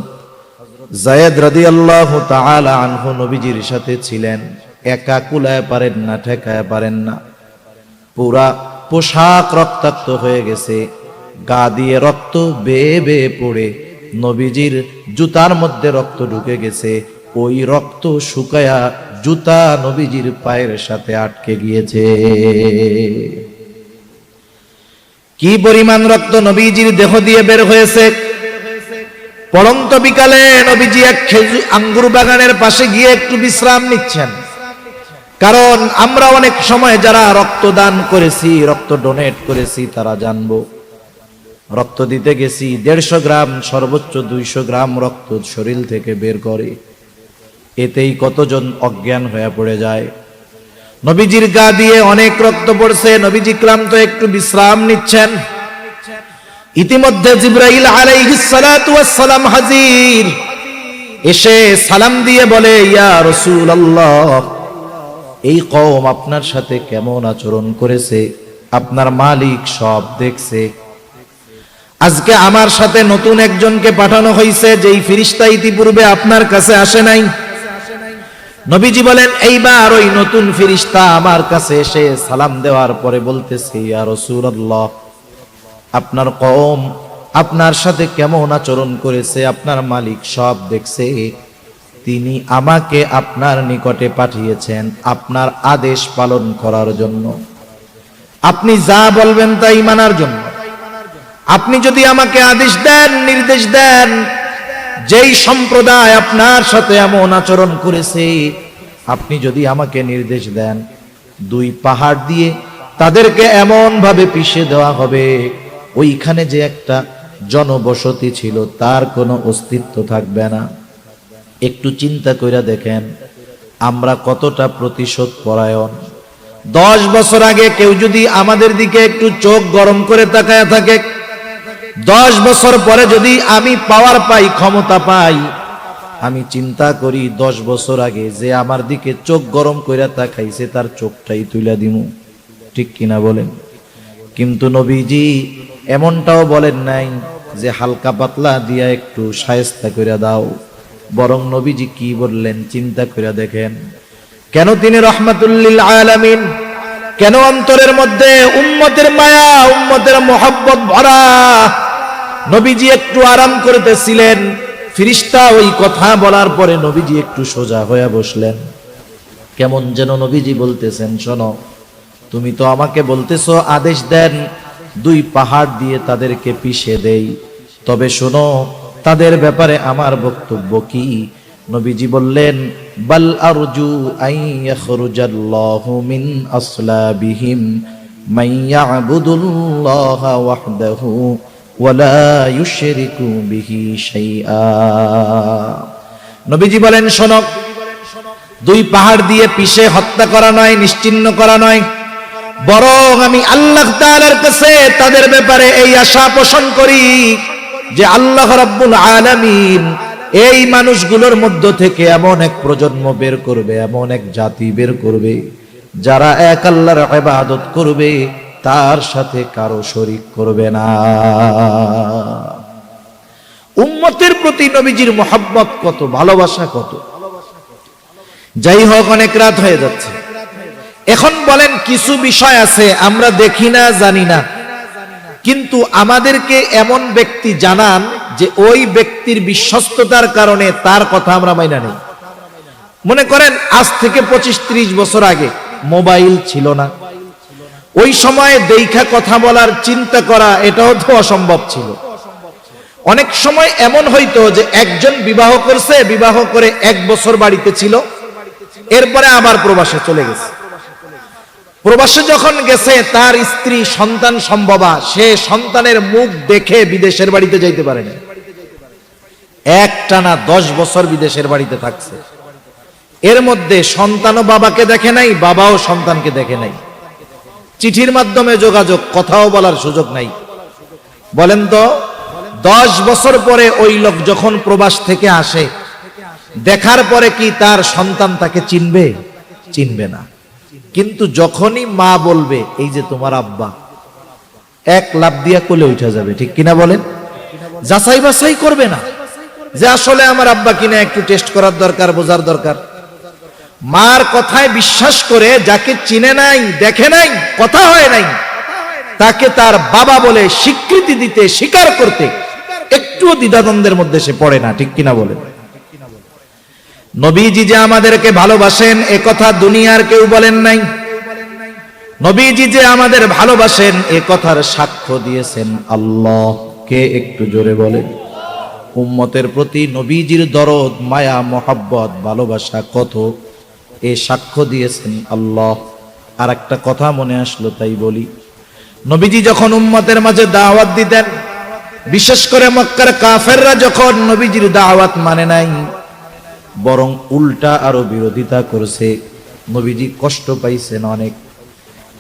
যায়েদ রাদিয়াল্লাহু তাআলা আনহু নবীজির সাথে ছিলেন, একা কুলায় পারেন না, ঠেকায় পারেন না। পুরা পোশাক রক্তাক্ত হয়ে গেছে, গা দিয়ে রক্ত বেয়ে বেয়ে পড়ে নবীজির জুতার মধ্যে রক্ত ঢুকে গেছে। ওই রক্ত শুকায়া জুতা নবীজির পায়ের সাথে আটকে গিয়েছে। কি পরিমাণ রক্ত নবীজির দেহ দিয়ে বের হয়েছে! পড়ন্ত বিকালে নবীজি এক আঙ্গুর বাগানের পাশে গিয়ে একটু বিশ্রাম নিচ্ছেন। কারণ আমরা অনেক সময় যারা রক্তদান করেছি, রক্ত ডোনেট করেছি, তারা জানবো, রক্ত দিতে গেছি 150 গ্রাম, সর্বোচ্চ 200 গ্রাম রক্ত শরীর থেকে বের করে, এতেই কতজন অজ্ঞান হয়ে পড়ে যায়। নবীজির গা দিয়ে অনেক রক্ত পড়ছে, নবীজি ক্লান্ত, একটু বিশ্রাম নিচ্ছেন। ইতিমধ্যে জিবরাইল আলাইহিস সালাতু ওয়াস সালাম হাজির, এসে সালাম দিয়ে বলে, ইয়া রাসূলুল্লাহ, এই কওম আপনার সাথে কেমন আচরণ করেছে, আপনার মালিক সব দেখছে। আজকে আমার সাথে নতুন একজনকে পাঠানো হয়েছে, যেই ফেরেশতা ইতিপূর্বে আপনার কাছে আসে নাই। নবীজি বলেন, এইবার ওই নতুন ফেরেশতা আমার কাছে এসে সালাম দেওয়ার পরে বলতেছে, ইয়া রাসূলুল্লাহ, আপনার কওম আপনার সাথে কেমন আচরণ করেছে আপনার মালিক সব দেখছে, তিনি আমাকে আপনার নিকটে পাঠিয়েছেন আপনার আদেশ পালন করার জন্য, আপনি যা বলবেন তাই মানার জন্য। আপনি যদি আমাকে আদেশ দেন, নির্দেশ দেন, যেই সম্প্রদায় আপনার সাথে এমন আচরণ করেছে, আপনি যদি আমাকে নির্দেশ দেন, দুই পাহাড় দিয়ে তাদেরকে এমন ভাবে পিষে দেওয়া হবে, ওইখানে যে একটা জনবসতি ছিল তার কোনো অস্তিত্ব থাকবে না। একটু চিন্তা কইরা দেখেন আমরা কতটা প্রতিশোধ পরায়ণ। 10 বছর আগে কেউ যদি আমাদের দিকে একটু চোখ গরম করে তাকায় থাকে, 10 বছর পরে যদি আমি পাওয়ার পাই, ক্ষমতা পাই, আমি চিন্তা করি 10 বছর আগে যে আমার দিকে চোখ গরম কইরা তাকাইছে তার চোখটাই তুইলা দিমু, ঠিক কিনা বলেন? কিন্তু নবীজি এমনটাও বলেন নাই যে হালকা পাতলা দিয়া একটু শায়েস্তা কইরা দাও, বরং নবীজি কি বললেন চিন্তা কইরা দেখেন। কেন তিনি রহমাতুল লিল আলামিন, কেন অন্তরের মধ্যে উম্মতের মায়া, উম্মতের মোহাব্বত ভরা। নবীজি একটু আরাম করতেছিলেন, ফেরেশতা ওই কথা বলার পরে নবীজি একটু সোজা হয়ে বসলেন। কেমন যেন নবীজি বলতেছেন, শোনো, তুমি তো আমাকে বলতেছো আদেশ দেন দুই পাহাড় দিয়ে তাদেরকে পিষে দেই, তবে শোনো তাদের ব্যাপারে আমার বক্তব্য কি। নবীজি বললেন, বাল আরজু আন ইয়াখরুজাল্লাহু মিন আসলাবিহিম মান ইয়াবুদুল্লাহা ওয়াহদাহু ওয়া লা ইউশরিকু বিহি শাইআ। নবীজি বলেন, শোনো, দুই পাহাড় দিয়ে পিষে হত্যা করা নয়, নিশ্চিহ্ন করা নয়, বরং আমি আল্লাহ তাআলার কাছে তাদের ব্যাপারে এই আশা পোষণ করি যে আল্লাহ রাব্বুল আলামিন এই মানুষগুলোর মধ্য থেকে এমন এক প্রজন্ম বের করবে, এমন এক জাতি বের করবে যারা এক আল্লাহর ইবাদত করবে, তার সাথে কারো শরীক করবে না। উম্মতের প্রতি নবীজির মোহাব্বত কত, ভালোবাসা কত। যাই হোক, অনেক রাত হয়ে যাচ্ছে। এখন বলেন, কিছু বিষয় আছে আমরা দেখি না, জানি না, কিন্তু আমাদেরকে এমন ব্যক্তি জানান যে ওই ব্যক্তির বিশ্বস্ততার কারণে তার কথা আমরা মাইনা নেই। মনে করেন আজ থেকে 25-30 বছর আগে মোবাইল ছিল না, ওই সময় দেখা কথা বলার চিন্তা করা এটাও তো অসম্ভব ছিল। অনেক সময় এমন হইতো যে একজন বিবাহ করছে, বিবাহ করে 1 বছর বাড়িতে ছিল, এরপরে আবার প্রবাসে চলে গেছে। প্রবাসে যখন গেছে তার স্ত্রী সন্তান সম্ভবা, সে সন্তানের মুখ দেখে বিদেশের বাড়িতে যাইতে পারে না। একটানা 10 বছর বিদেশের বাড়িতে থাকছে। এর মধ্যে সন্তানও বাবাকে দেখে নাই, বাবাও সন্তানকে দেখে নাই। চিঠির মাধ্যমে যোগাযোগ, কথাও বলার সুযোগ নাই। বলেন তো 10 বছর পরে ওই লোক যখন প্রবাস থেকে আসে, দেখার পরে কি তার সন্তান তাকে চিনবে? চিনবে না। কিন্তু যখনই মা বলবে এই যে তোমার আব্বা, এক লাফ দিয়া কোলে উঠে যাবে, ঠিক কিনা বলেন? যাচাই বাছাই করবে না যে আসলে আমার আব্বা কিনা, একটু টেস্ট করার দরকার, বোঝার দরকার। মার কথায় বিশ্বাস করে যাকে চিনে নাই, দেখে নাই, কথা হয় নাই, তাকে তার বাবা বলে স্বীকৃতি দিতে, স্বীকার করতে একটুও দ্বিধাদ্বন্দ্বের মধ্যে সে পড়ে না, ঠিক কিনা বলেন? নবীজি যে আমাদেরকে ভালোবাসেন এ কথা দুনিয়ার কেউ বলেন নাই। নবীজি যে আমাদের ভালোবাসেন এ কথার সাক্ষ্য দিয়েছেন আল্লাহ। কে একটু জোরে বলেন? উম্মতের প্রতি নবীজির দরদ, মায়া, মোহাব্বত, ভালোবাসা কত, এ সাক্ষ্য দিয়েছেন আল্লাহ। আর একটা কথা মনে আসলো তাই বলি। নবীজি যখন উম্মতের মাঝে দাওয়াত দিতেন, বিশেষ করে মক্কার কাফেররা যখন নবীজির দাওয়াত মানে নাই, বরং উল্টা আরো বিরোধিতা করেছে, নবীজি কষ্ট পাইছেন অনেক।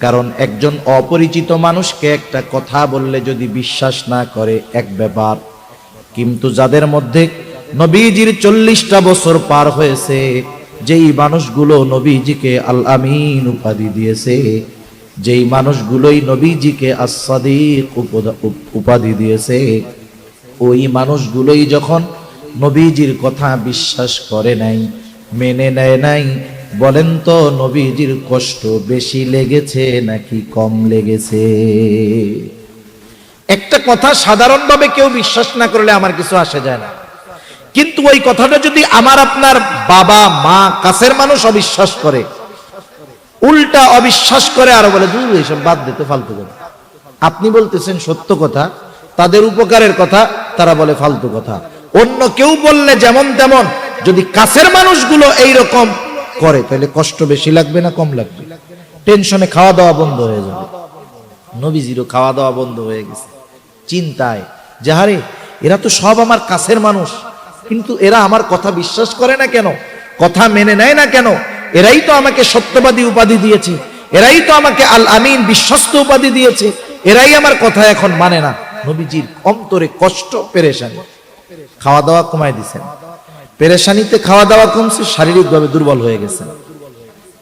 কারণ একজন অপরিচিত মানুষকে একটা কথা বললে যদি বিশ্বাস না করে এক ব্যাপার, কিন্তু যাদের মধ্যে নবীজির 40টা বছর পার হয়েছে, যেই মানুষগুলো নবীজিকে আল আমিন উপাধি দিয়েছে, যেই মানুষগুলোই নবীজিকে আস-সাদিক উপাধি দিয়েছে, ওই মানুষগুলোই যখন নবীজির কথা বিশ্বাস করে নাই, মেনে নেয় নাই। বলেন তো নবীজির কষ্ট বেশি লেগেছে নাকি কম লেগেছে? একটা কথা সাধারণভাবে কেউ বিশ্বাস না করলে আমার কিছু আসে যায় না, কিন্তু ওই কথাটা যদি আমার আপনার বাবা মা কাছের মানুষ অবিশ্বাস করে, উল্টা অবিশ্বাস করে আর বলে দূর এইসব বাদ দিতে ফালতু কথা, আপনি বলতেছেন সত্য কথা, তাদের উপকারের কথা, তারা বলে ফালতু কথা। অন্য কেউ বললে যেমন তেমন, যদি কাছের মানুষগুলো এইরকম করে তাহলে কষ্ট বেশি লাগবে না কম লাগবে? টেনশনে খাওয়া দাওয়া বন্ধ হয়ে যাবে। নবীজিরও খাওয়া দাওয়া বন্ধ হয়ে গেছে চিন্তায়, যাহারে এরা তো সব আমার কাছের মানুষ, কিন্তু এরা আমার কথা বিশ্বাস করে না কেন, কথা মেনে নেয় না কেন? এরাই তো আমাকে সত্যবাদী উপাধি দিয়েছে, এরাই তো আমাকে আল আমিন বিশ্বস্ত উপাধি দিয়েছে, এরাই আমার কথা এখন মানে না। নবীজির অন্তরে কষ্ট, পেরেশানি। খাওয়া দাওয়া কমায় দিছেন, পেরেশানিতে খাওয়া দাওয়া কমছে, শারীরিকভাবে দুর্বল হয়ে গেছেন।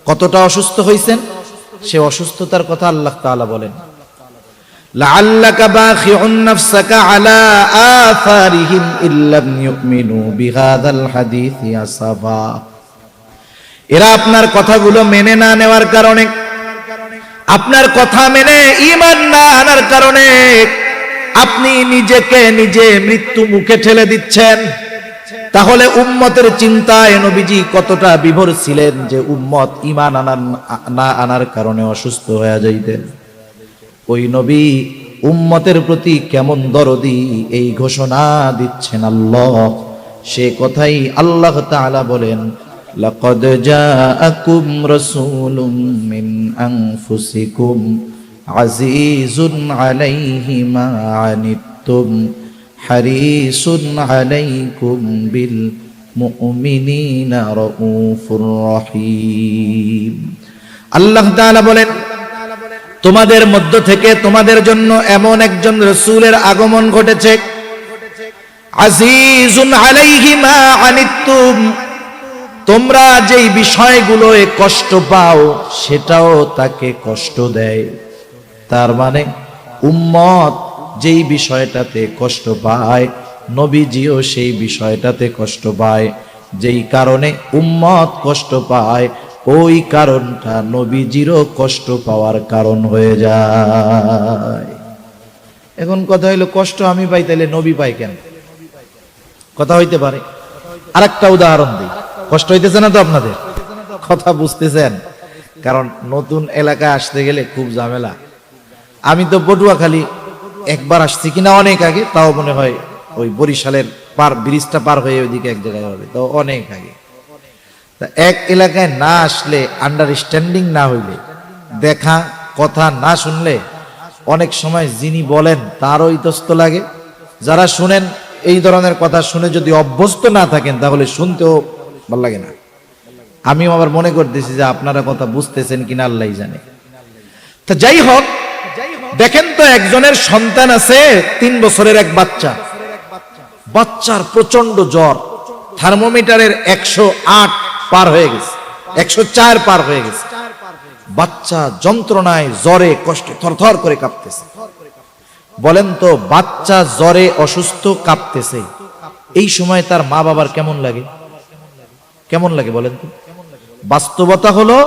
কতটা অসুস্থ হয়েছেন, সে অসুস্থতার কথা আল্লাহ তাআলা বলেন, লাআল্লাকা বাখিউন নাফসাকা আলা আথারিহিম ইল্লাম ইউমিনু বিহাযাল হাদীসি আসাফা। এরা আপনার কথাগুলো মেনে না নেওয়ার কারণে, আপনার কথা মেনে ঈমান না আনার কারণে আপনি নিজেকে নিজে মৃত্যু মুখে ঠেলে দিচ্ছেন। তাহলে উম্মতের চিন্তায় নবীজি কতটা বিভোর ছিলেন যে উম্মত ঈমান না আনার কারণে অসুস্থ হয়ে যাইতেন। ওই নবী উম্মতের প্রতি কেমন দরদি এই ঘোষণা দিচ্ছেন আল্লাহ, সে কথাই আল্লাহ তাআলা বলেন, লাকাদ জাআকুম রাসূলুম মিন আনফুসিকুম আজিজুন আলাইহি মা আনিতুম হারিসুন আলাইকুম বিল মুমিনিনা রাউফুর রহিম। আল্লাহ তাআলা বলেন, তোমাদের মধ্য থেকে তোমাদের জন্য এমন একজন রাসূলের আগমন ঘটেছে, আজিজুন আলাইহি মা আনিতুম, তোমরা যেই বিষয়গুলোয় কষ্ট পাও সেটাও তাকে কষ্ট দেয়। তার মানে উম্মত যেই বিষয়টাতে কষ্ট পায়, নবীজিও সেই বিষয়টাতে কষ্ট পায়। যেই কারণে উম্মত কষ্ট পায়, ওই কারণটা নবীজিরও কষ্ট পাওয়ার কারণ হয়ে যায়। এখন কথা হইলো, কষ্ট আমি পাই তাইলে নবী পাই কেন? কথা হইতে পারে। আরেকটা উদাহরণ দিই, কষ্ট হইতেছে না তো আপনাদের? কথা বুঝতেছেন? কারণ নতুন এলাকায় আসতে গেলে খুব ঝামেলা। আমি তো পটুয়াখালী একবার আসছি কিনা অনেক আগে, তাও মনে হয় ওই বরিশালের ব্রিজটা পার হয়ে ওইদিকে এক জায়গায় হবে, তো অনেক আগে। তা এক এলাকায় না আসলে, আন্ডারস্ট্যান্ডিং না হইলে, দেখা কথা না শুনলে অনেক সময় যিনি বলেন তারও ইতস্ত লাগে। যারা শুনেন এই ধরনের কথা শুনে যদি অভ্যস্ত না থাকেন তাহলে শুনতেও ভালো লাগে না। আমিও আবার মনে করতেছি যে আপনারা কথা বুঝতেছেন কিনা আল্লাহই জানে। তা যাই হোক, দেখেন তো একজনের সন্তান আছে 3 বছরের এক বাচ্চা, বাচ্চার প্রচন্ড জ্বর, থার্মোমিটারের 108 পার হয়ে গেছে, 104 পার হয়ে গেছে। বাচ্চা যন্ত্রণায় জ্বরে কষ্টে থরথর করে কাঁপতেছে। বলেন তো, বাচ্চা জ্বরে অসুস্থ কাঁপতেছে, এই সময় তার মা বাবার কেমন লাগে? কেমন লাগে বলেন তো? বাস্তবতা হলো,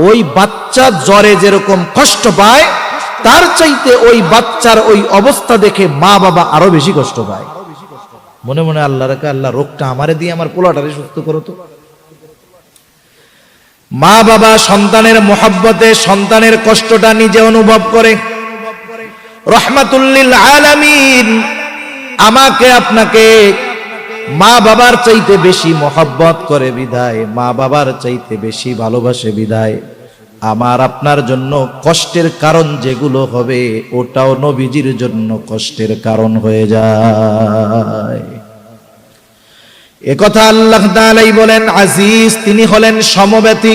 ওই বাচ্চা জ্বরে যেরকম কষ্ট পায়, তার চাইতে ওই বাচ্চার ওই অবস্থা দেখে মা বাবা আরো বেশি কষ্ট পায়। মনে মনে আল্লাহ রাখা, আল্লাহ রোগটা আমারে দিয়ে আমার পোলাটারে সুস্থ করো তো। মা বাবা সন্তানের মোহাব্বতে সন্তানের কষ্টটা নিজে অনুভব করে। রহমাতুল লিল আলামিন আমাকে আপনাকে মা বাবার চাইতে বেশি মোহাব্বত করে বিধায়, মা বাবার চাইতে বেশি ভালোবাসে বিধায়, আমার আপনার জন্য কষ্টের কারণ যেগুলো হবে ওটাও নবীজির জন্য কষ্টের কারণ হয়ে যায়। একথা আল্লাহ তাআলাই বলেন, আজিজ তিনি হলেন সমব্যথী,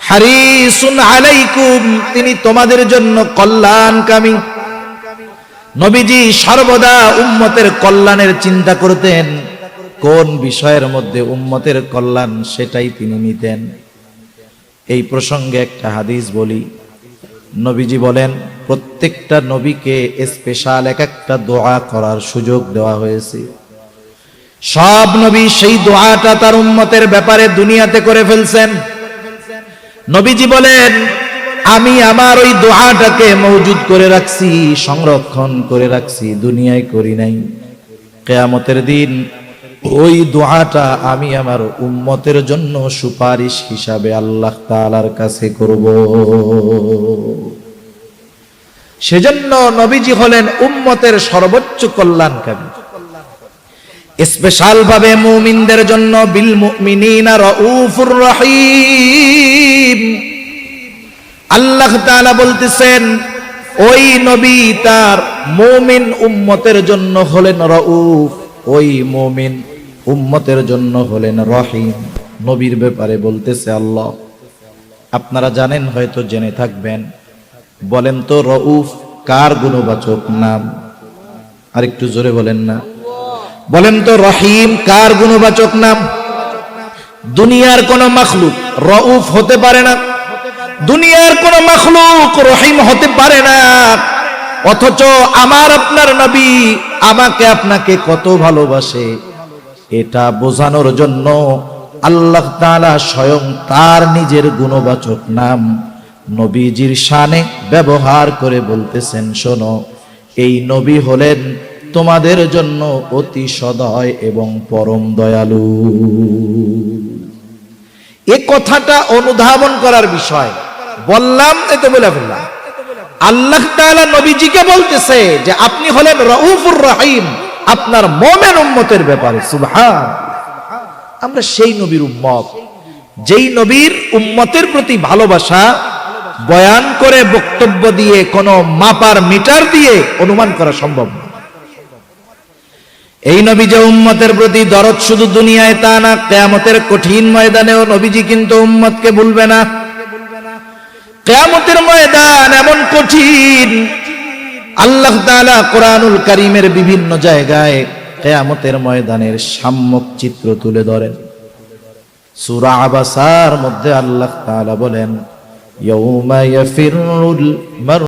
হারিসুন আলাইকুম তিনি তোমাদের জন্য কল্যাণকামী। নবীজি সর্বদা উম্মতের কল্যাণের চিন্তা করতেন। কোন বিষয়ের মধ্যে উম্মতের কল্যাণ সেটাই তিনি নিতেন। এই প্রসঙ্গে একটা হাদিস বলি। নবীজি বলেন, প্রত্যেকটা নবীকে স্পেশাল এক একটা দোয়া করার সুযোগ দেওয়া হয়েছে। সব নবী সেই দোয়াটা তার উম্মতের ব্যাপারে দুনিয়াতে করে ফেলছেন। নবীজি বলেন, আমি আমার ওই দোয়াটাকে মওজুদ করে রাখছি, সংরক্ষণ করে রাখছি, দুনিয়ায় করি নাই। কিয়ামতের দিন ওই দোয়াটা আমি আমার উম্মতের জন্য সুপারিশ হিসাবে আল্লাহ তাআলার কাছে করব। সেজন্য নবীজি হলেন উম্মতের সর্বোচ্চ কল্যাণকারী। স্পেশাল ভাবে মুমিনদের জন্য বিল মুমিনিনা রাউফুর রহিম। আল্লাহ তাআলা বলতেছেন ওই নবী তার মুমিন উম্মতের জন্য হলেন রাউফ, ওই মুমিন উম্মতের জন্য হলেন রহিম। নবীর ব্যাপারে বলতেছে আল্লাহ, আপনারা জানেন, হয়তো জেনে থাকবেন। বলেন তো রাউফ কার গুণবাচক নাম? আর একটু জোরে বলেন না। বলেন তো রহিম কার গুণবাচক নাম? দুনিয়ার কোন মাখলুক রাউফ হতে পারে না, দুনিয়ার কোন মাখলুক রহিম হতে পারে না। অথচ আমার আপনার নবী আমাকে আপনাকে কত ভালোবাসে, এটা বোঝানোর জন্য আল্লাহ তাআলা স্বয়ং তার নিজের গুণবাচক নাম নবীজির শানে ব্যবহার করে বলতেছেন, শোনো, এই নবী হলেন তোমাদের জন্য অতি সদয় এবং পরম দয়ালু। এ কথাটা অনুধাবন করার বিষয়। বললাম, এতে বলে ফেললাম। আল্লাহ তাআলা নবীজিকে বলতেছে যে আপনি হলেন রাউফুর রহিম আপনার মুমিন উম্মতের ব্যাপারে। সুবহান। আমরা সেই নবীর উম্মত, যেই নবীর উম্মতের প্রতি ভালোবাসা বয়ান করে, বক্তব্য দিয়ে, কোন মাপার মিটার দিয়ে অনুমান করা সম্ভব না। এই নবী যে উম্মতের প্রতি দরদ শুধু দুনিয়ায় তা না, কিয়ামতের কঠিন ময়দানেও নবীজি কিন্তু উম্মতকে ভুলবে না। কিয়ামতের ময়দান এমন কঠিন, আল্লাহ তাআলা কোরআনুল কারীমের বিভিন্ন জায়গায় কিয়ামতের ময়দানের সাম্যক চিত্র তুলে ধরেন। সূরা আবাসার মধ্যে আল্লাহ তাআলা বলেন, ইয়াউমা ইয়াফিরুল মার'উ